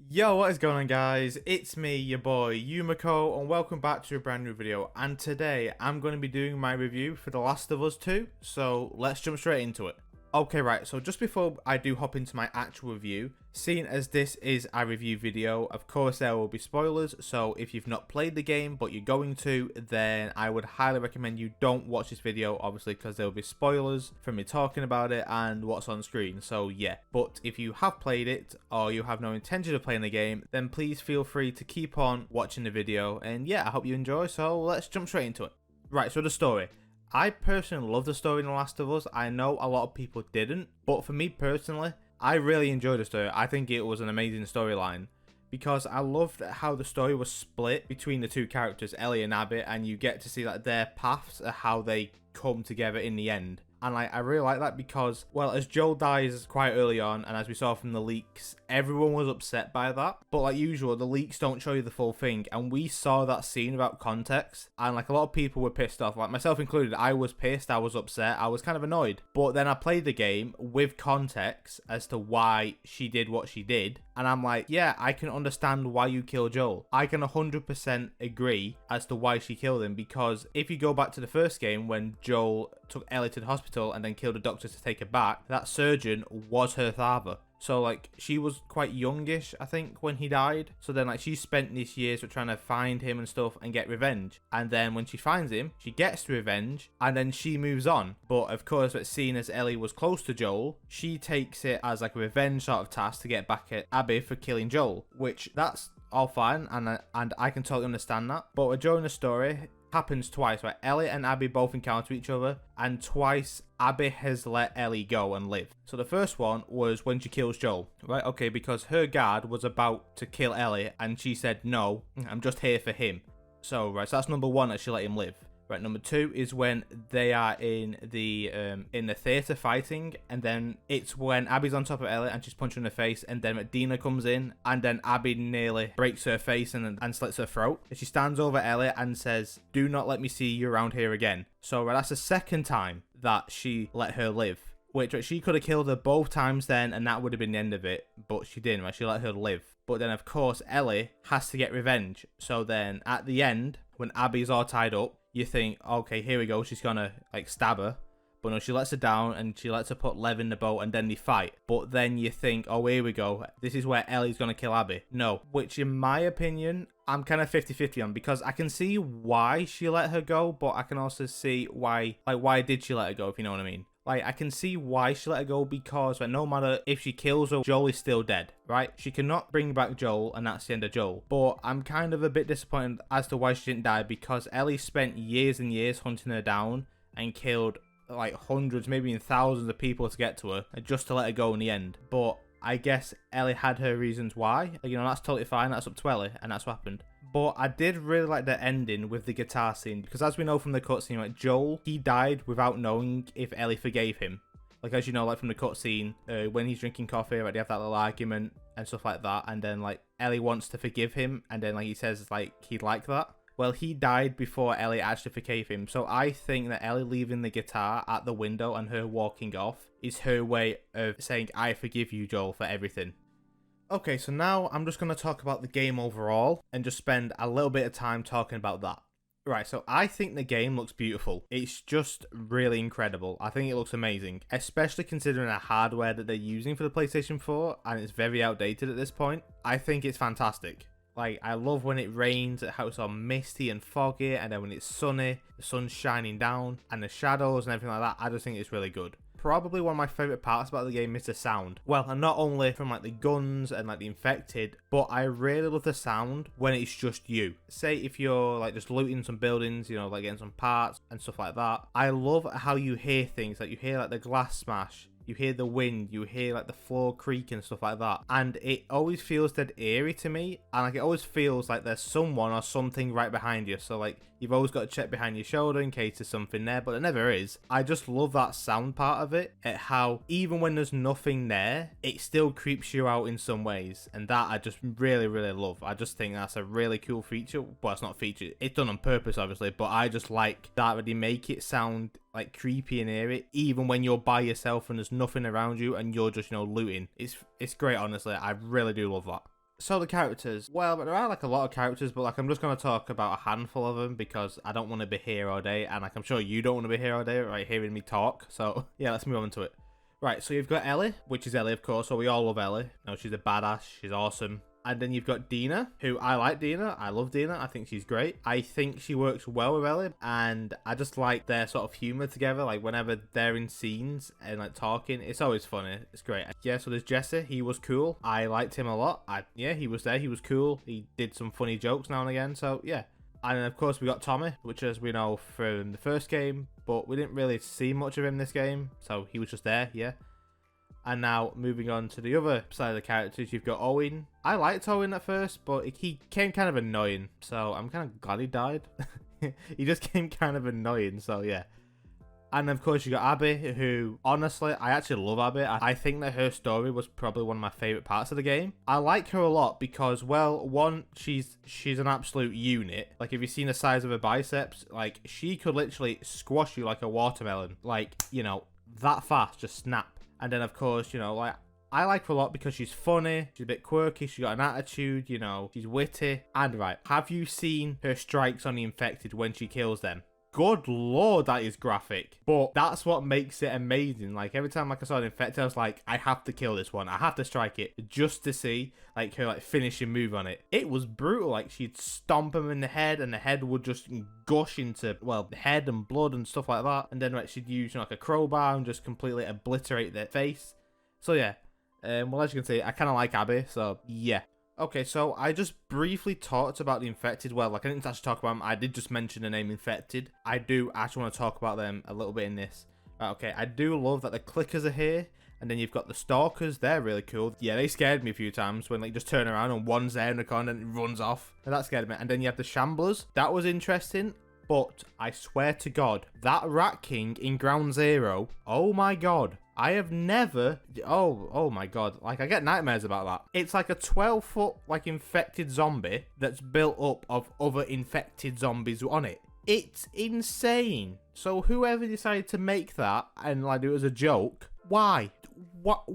Yo, what is going on, guys? It's me, your boy Yumiko, and welcome back to a brand new video. And today I'm going to be doing my review for The Last of Us 2, so let's jump straight into it. Okay, right, so just before I do hop into my actual review, seeing as this is a review video, of course there will be spoilers, so if you've not played the game but you're going to, then I would highly recommend you don't watch this video, obviously, because there will be spoilers from me talking about it and what's on screen, so yeah. But if you have played it, or you have no intention of playing the game, then please feel free to keep on watching the video, and yeah, I hope you enjoy, so let's jump straight into it. Right, so the story. I personally love the story in The Last of Us. I know a lot of people didn't, but for me personally, I really enjoyed the story. I think it was an amazing storyline because I loved how the story was split between the two characters, Ellie and Abby, and you get to see like their paths and how they come together in the end. And like, I really like that because, well, as Joel dies quite early on, and as we saw from the leaks, everyone was upset by that. But like usual, the leaks don't show you the full thing, and we saw that scene without context, and like a lot of people were pissed off, like myself included. I was pissed, I was upset, I was kind of annoyed. But then I played the game with context as to why she did what she did, and I'm like, yeah, I can understand why you killed Joel. I can 100% agree as to why she killed him, because if you go back to the first game when Joel took Ellie to the hospital and then killed the doctor to take her back, that surgeon was her father. So like, she was quite youngish, I think, when he died. So then like, she spent these years trying to find him and stuff and get revenge. And then when she finds him, she gets the revenge and then she moves on. But of course, seeing as Ellie was close to Joel, she takes it as like a revenge sort of task to get back at Abby for killing Joel, which that's all fine, and I can totally understand that. But during the story, happens twice, where Ellie and Abby both encounter each other, and twice Abby has let Ellie go and live. So the first one was when she kills Joel, right? Okay, because her guard was about to kill Ellie, and she said, no, I'm just here for him. So, right, so that's number one, that she let him live. Right, number two is when they are in the theater fighting, and then it's when Abby's on top of Ellie and she's punching her face, and then Medina comes in, and then Abby nearly breaks her face and slits her throat. And she stands over Ellie and says, "Do not let me see you around here again." So right, that's the second time that she let her live. Which right, she could have killed her both times then, and that would have been the end of it, but she didn't. Right, she let her live. But then of course Ellie has to get revenge. So then at the end, when Abby's all tied up, you think, okay, here we go, she's gonna like stab her. But no, she lets her down and she lets her put Lev in the boat, and then they fight. But then you think, oh, here we go, this is where Ellie's gonna kill Abby. No, which in my opinion, I'm kind of 50-50 on, because I can see why she let her go, but I can also see why, like, why did she let her go, if you know what I mean. Like, I can see why she let her go, because like, no matter if she kills her, Joel is still dead, right? She cannot bring back Joel, and that's the end of Joel. But I'm kind of a bit disappointed as to why she didn't die, because Ellie spent years and years hunting her down and killed like hundreds, maybe even thousands of people to get to her, just to let her go in the end. But I guess Ellie had her reasons why. You know, that's totally fine, that's up to Ellie, and that's what happened. But I did really like the ending with the guitar scene, because as we know from the cutscene, like Joel, he died without knowing if Ellie forgave him. Like, as you know, like from the cutscene, when he's drinking coffee, like they have that little argument and stuff like that, and then like Ellie wants to forgive him, and then like he says like he'd like that. Well, he died before Ellie actually forgave him, so I think that Ellie leaving the guitar at the window and her walking off is her way of saying, I forgive you, Joel, for everything. Okay, so now I'm just going to talk about the game overall and just spend a little bit of time talking about that. Right, so I think the game looks beautiful. It's just really incredible. I think it looks amazing, especially considering the hardware that they're using for the PlayStation 4, and it's very outdated at this point. I think it's fantastic. Like, I love when it rains, how it's all misty and foggy, and then when it's sunny, the sun's shining down, and the shadows and everything like that. I just think it's really good. Probably one of my favourite parts about the game is the sound. Well, and not only from like the guns and like the infected, but I really love the sound when it's just you. Say if you're like just looting some buildings, you know, like getting some parts and stuff like that. I love how you hear things, like you hear like the glass smash, you hear the wind, you hear like the floor creak and stuff like that, and it always feels dead eerie to me, and like it always feels like there's someone or something right behind you, so like you've always got to check behind your shoulder in case there's something there, but there never is. I just love that sound part of it, at how even when there's nothing there, it still creeps you out in some ways, and that I just really love. I just think that's a really cool feature. Well, it's not a feature, it's done on purpose obviously, but I just like that they make it sound like creepy and eerie even when you're by yourself and there's nothing around you and you're just, you know, looting. It's great, honestly. I really do love that. So the characters, well, there are like a lot of characters, but like I'm just going to talk about a handful of them because I don't want to be here all day, and like I'm sure you don't want to be here all day, right, hearing me talk. So yeah, let's move on to it. Right, so you've got Ellie, which is Ellie, of course, so we all love Ellie. No, she's a badass, she's awesome. And then you've got Dina, who I like Dina. I love Dina. I think she's great. I think she works well with Ellie, and I just like their sort of humor together. Like whenever they're in scenes and like talking, it's always funny. It's great. Yeah, so there's Jesse. He was cool. I liked him a lot. Yeah, he was there. He was cool. He did some funny jokes now and again. So yeah. And then of course we got Tommy, which as we know from the first game, but we didn't really see much of him this game. So he was just there, yeah. And now moving on to the other side of the characters, you've got Owen. I liked Owen at first, but he came kind of annoying. So I'm kind of glad he died. He just came kind of annoying, so yeah. And of course you got Abby, who honestly, I actually love Abby. I think that her story was probably one of my favourite parts of the game. I like her a lot because, well, one, she's an absolute unit. Like if you've seen the size of her biceps, like she could literally squash you like a watermelon. Like, you know, that fast, just snap. And then, of course, you know, like, I like her a lot because she's funny, she's a bit quirky, she's got an attitude, you know, she's witty. And, right, have you seen her strikes on the infected when she kills them? Good lord, that is graphic. But that's what makes it amazing. Like, every time like I saw an infected, I was like, I have to kill this one. I have to strike it just to see, like, her, like, finishing move on it. It was brutal. Like, she'd stomp him in the head, and the head would just gush into, well, head and blood and stuff like that. And then, like, she'd use, you know, like, a crowbar and just completely obliterate their face. So, yeah. Well, as you can see, I kind of like Abby, so, yeah. Okay, so I just briefly talked about the infected. Well, like I didn't actually talk about them. I did just mention the name infected. I do actually want to talk about them a little bit in this. Right, okay, I do love that the clickers are here. And then you've got the stalkers. They're really cool. Yeah, they scared me a few times when like just turn around and one's there in the corner and it runs off. And that scared me. And then you have the shamblers. That was interesting. But I swear to God, that Rat King in Ground Zero, oh my God. I have never, oh my God, like I get nightmares about that. It's like a 12-foot like infected zombie that's built up of other infected zombies on it. It's insane. So whoever decided to make that and like do it as a joke, why?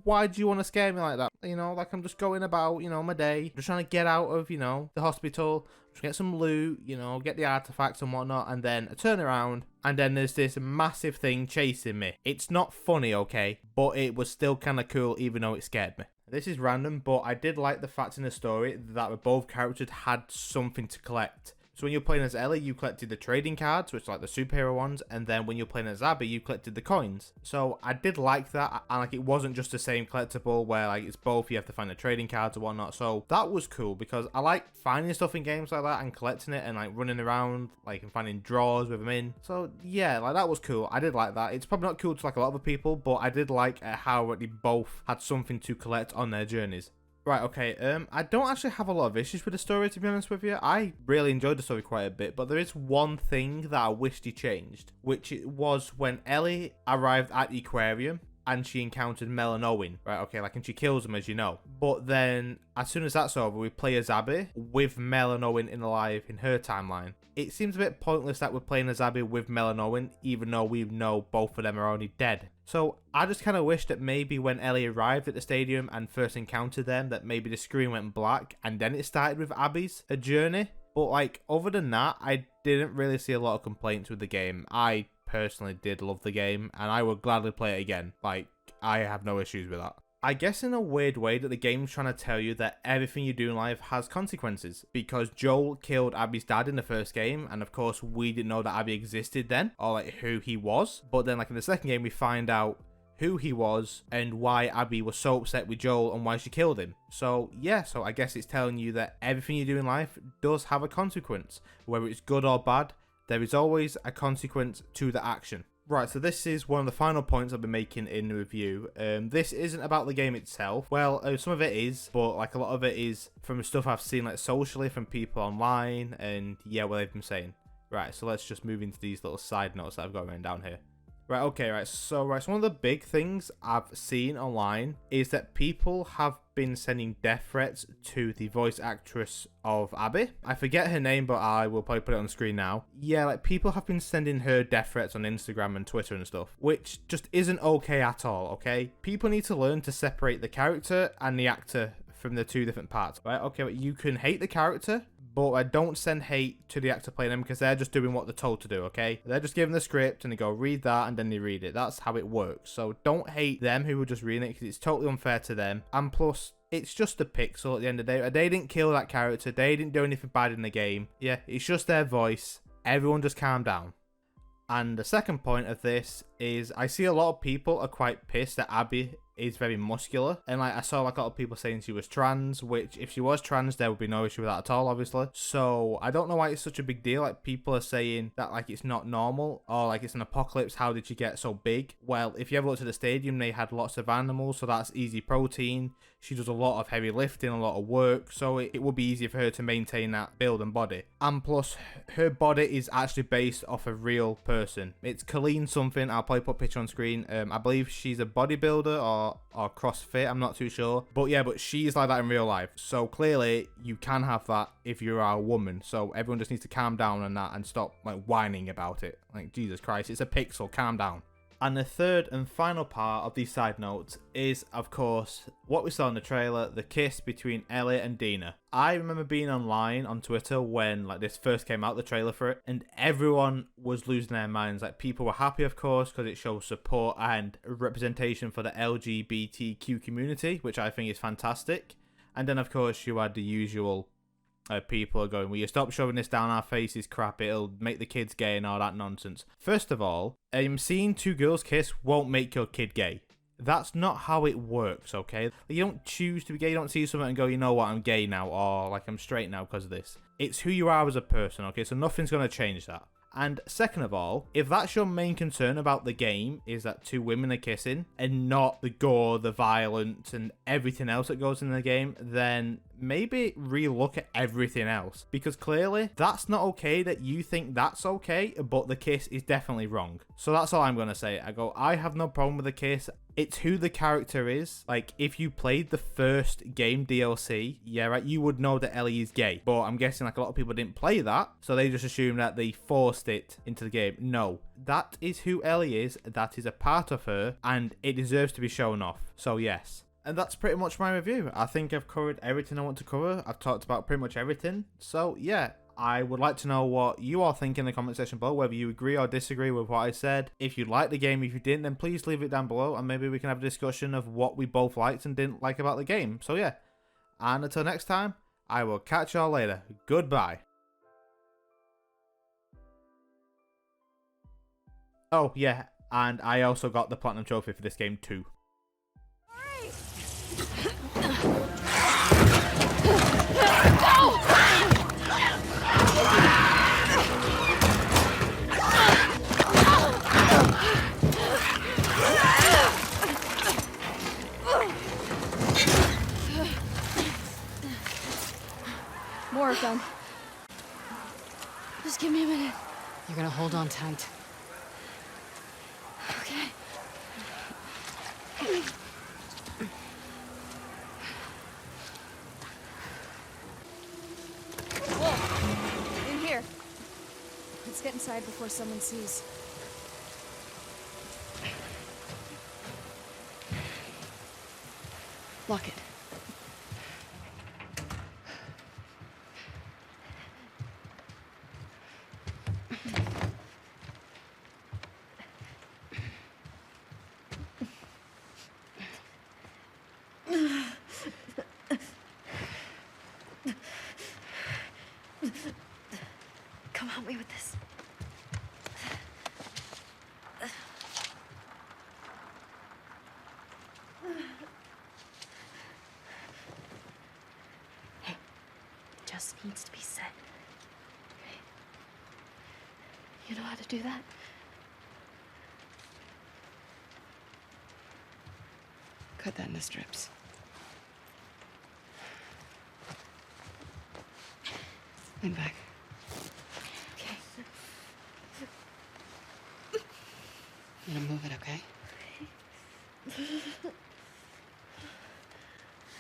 Why do you want to scare me like that? You know, like I'm just going about, you know, my day, just trying to get out of, you know, the hospital, just get some loot, you know, get the artifacts and whatnot, and then I turn around, and then there's this massive thing chasing me. It's not funny, okay, but it was still kind of cool, even though it scared me. This is random, but I did like the fact in the story that both characters had something to collect. So when you're playing as Ellie, you collected the trading cards, which are like the superhero ones, and then when you're playing as Abby, you collected the coins. So I did like that, and like it wasn't just the same collectible where like it's both, you have to find the trading cards and whatnot. So that was cool because I like finding stuff in games like that and collecting it and like running around, like and finding drawers with them in. So yeah, like that was cool. I did like that. It's probably not cool to like a lot of other people, but I did like how they both had something to collect on their journeys. Right, okay, I don't actually have a lot of issues with the story, to be honest with you. I really enjoyed the story quite a bit, but there is one thing that I wished he changed, which it was when Ellie arrived at the aquarium and she encountered Mel and Owen. Right, okay, like, and she kills them, as you know. But then, as soon as that's over, we play as Abby with Mel and Owen alive in her timeline. It seems a bit pointless that we're playing as Abby with Mel and Owen, even though we know both of them are already dead. So I just kind of wish that maybe when Ellie arrived at the stadium and first encountered them, that maybe the screen went black and then it started with Abby's journey. But like, other than that, I didn't really see a lot of complaints with the game. I personally did love the game and I would gladly play it again. Like, I have no issues with that. I guess in a weird way that the game's trying to tell you that everything you do in life has consequences, because Joel killed Abby's dad in the first game, and of course we didn't know that Abby existed then, or like who he was, but then like in the second game we find out who he was and why Abby was so upset with Joel and why she killed him. So yeah, so I guess it's telling you that everything you do in life does have a consequence, whether it's good or bad. There is always a consequence to the action. Right, so this is one of the final points I'll be making in the review. This isn't about the game itself. Well, some of it is, but like a lot of it is from stuff I've seen like socially from people online and yeah, what they've been saying. Right, so let's just move into these little side notes that I've got written down here. Right, okay, right, so one of the big things I've seen online is that people have been sending death threats to the voice actress of Abby. I forget her name, but I will probably put it on the screen now. Yeah, like people have been sending her death threats on Instagram and Twitter and stuff, which just isn't okay at all, okay? People need to learn to separate the character and the actor from the two different parts, right? Okay, but you can hate the character, but I don't send hate to the actor playing them because they're just doing what they're told to do, okay? They're just given the script and they go, read that, and then they read it. That's how it works. So don't hate them who were just reading it because it's totally unfair to them. And plus, it's just a pixel at the end of the day. They didn't kill that character. They didn't do anything bad in the game. Yeah, it's just their voice. Everyone just calm down. And the second point of this is I see a lot of people are quite pissed that Abby is very muscular, and like I saw like a lot of people saying she was trans, which if she was trans there would be no issue with that at all, obviously. So I don't know why it's such a big deal. Like people are saying that like it's not normal or like it's an apocalypse, how did she get so big? Well, if you ever looked at the stadium, they had lots of animals, so that's easy protein. She does a lot of heavy lifting, a lot of work, so it would be easier for her to maintain that build and body. And plus, her body is actually based off a real person. It's Colleen something. I'll probably put a picture on screen. I believe she's a bodybuilder or CrossFit. I'm not too sure. But yeah, but she's like that in real life. So clearly, you can have that if you are a woman. So everyone just needs to calm down on that and stop like whining about it. Like, Jesus Christ, it's a pixel. Calm down. And the third and final part of these side notes is, of course, what we saw in the trailer, the kiss between Ellie and Dina. I remember being online on Twitter when like this first came out, the trailer for it, and everyone was losing their minds. Like people were happy, of course, because it shows support and representation for the LGBTQ community, which I think is fantastic. And then, of course, you had the usual people are going, will you stop shoving this down our faces, crap, it'll make the kids gay and all that nonsense. First of all, seeing two girls kiss won't make your kid gay. That's not how it works, okay? You don't choose to be gay, you don't see something and go, you know what, I'm gay now, or like I'm straight now because of this. It's who you are as a person, okay? So nothing's going to change that. And second of all, if that's your main concern about the game, is that two women are kissing and not the gore, the violence, and everything else that goes in the game, then maybe relook at everything else. Because clearly, that's not okay that you think that's okay, but the kiss is definitely wrong. So that's all I'm going to say. I have no problem with the kiss. It's who the character is. Like, if you played the first game DLC, yeah, right, you would know that Ellie is gay. But I'm guessing like a lot of people didn't play that, so they just assume that they forced it into the game. No, that is who Ellie is. That is a part of her, and it deserves to be shown off. So yes. And that's pretty much my review. I think I've covered everything I want to cover. I've talked about pretty much everything. So yeah, I would like to know what you all think in the comment section below, whether you agree or disagree with what I said. If you liked the game, if you didn't, then please leave it down below, and maybe we can have a discussion of what we both liked and didn't like about the game. So yeah, and until next time, I will catch y'all later. Goodbye. Oh yeah, and I also got the Platinum Trophy for this game too. More of them. Just give me a minute. You're gonna hold on tight. Okay. Whoa! In here. Let's get inside before someone sees. Lock it. Come help me with this. Hey, it just needs to be said. Okay. You know how to do that? Cut that into strips. Lean back. Okay. I'm gonna move it, okay?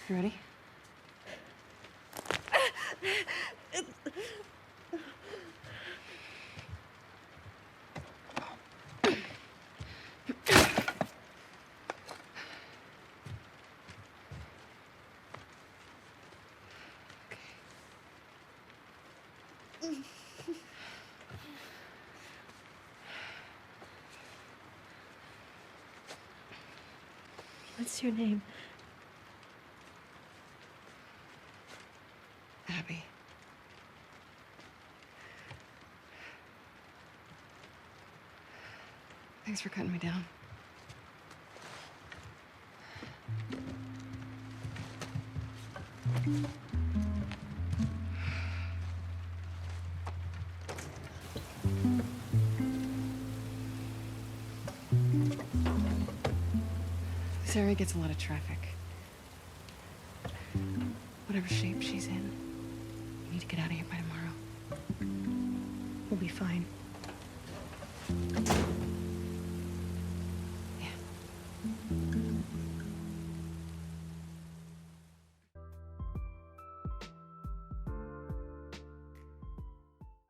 You ready? What's your name? Abby. Thanks for cutting me down. This area gets a lot of traffic. Whatever shape she's in, we need to get out of here by tomorrow. We'll be fine. Yeah.